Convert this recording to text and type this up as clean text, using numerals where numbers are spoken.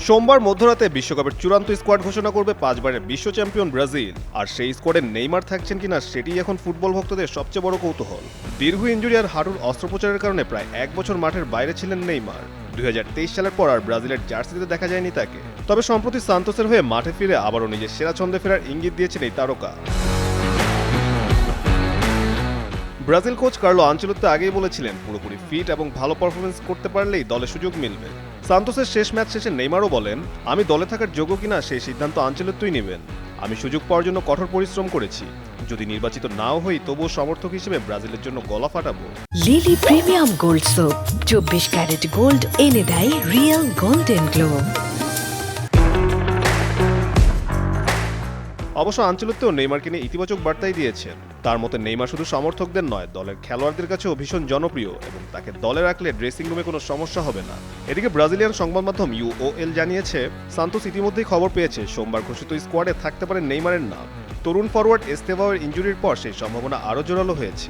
সোমবার মধ্যরাতে বিশ্বকাপের চূড়ান্ত স্কোয়াড ঘোষণা করবে 5 বারের বিশ্ব চ্যাম্পিয়ন ব্রাজিল। আর সেই স্কোয়াডে নেইমার থাকছেন কিনা সেটিই এখন ফুটবল ভক্তদের সবচেয়ে বড় কৌতূহল। দীর্ঘ ইনজুরি আর হাঁটুর অস্ত্রোপচারের কারণে প্রায় 1 বছর মাঠের বাইরে ছিলেন নেইমার। 2023 সালের পর আর ব্রাজিলের জার্সিতে দেখা যায়নি তাকে। তবে সম্প্রতি সান্তোসের হয়ে মাঠে ফিরে আবারও নিজের সেরা ছন্দে ফেরার ইঙ্গিত দিয়েছেন এই তারকা। ব্রাজিল কোচ কার্লো আনচেলোত্তি আগেই বলেছিলেন পুরোপুরি ফিট এবং ভালো পারফরমেন্স করতে পারলেই দলে সুযোগ মিলবে। সান্তোসের শেষ ম্যাচ শেষে নেইমারও বলেন, আমি দলে থাকার যোগ্য কিনা সেই সিদ্ধান্ত আনচেলোত্তিই নেবেন। আমি সুযোগ পাওয়ার জন্য কঠোর পরিশ্রম করেছি। যদি নির্বাচিত নাও হই তবুও সমর্থক হিসেবে ব্রাজিলের জন্য গলা ফাটাবো। Lily premium gold soap 24 carat gold এনে দেয় রিয়েল গোল্ডেন গ্লো। অবশ্য আনচেলোত্তিও নেইমারকে নিয়ে ইতিবাচক বার্তাই দিয়েছেন। তার মতে নেইমার শুধু সমর্থকদের নয়, দলের খেলোয়াড়দের কাছেও ভীষণ জনপ্রিয় এবং তাকে দলে রাখলে ড্রেসিং রুমে কোনো সমস্যা হবে না। এদিকে ব্রাজিলিয়ান সংবাদ মাধ্যম UOL জানিয়েছে, সান্তোস ইতিমধ্যেই খবর পেয়েছে সোমবার ঘোষিত স্কোয়াডে থাকতে পারে নেইমারের নাম। তরুণ ফরওয়ার্ড এস্তেভাওয়ের ইনজুরির পর সেই সম্ভাবনা আরও জোরালো হয়েছে।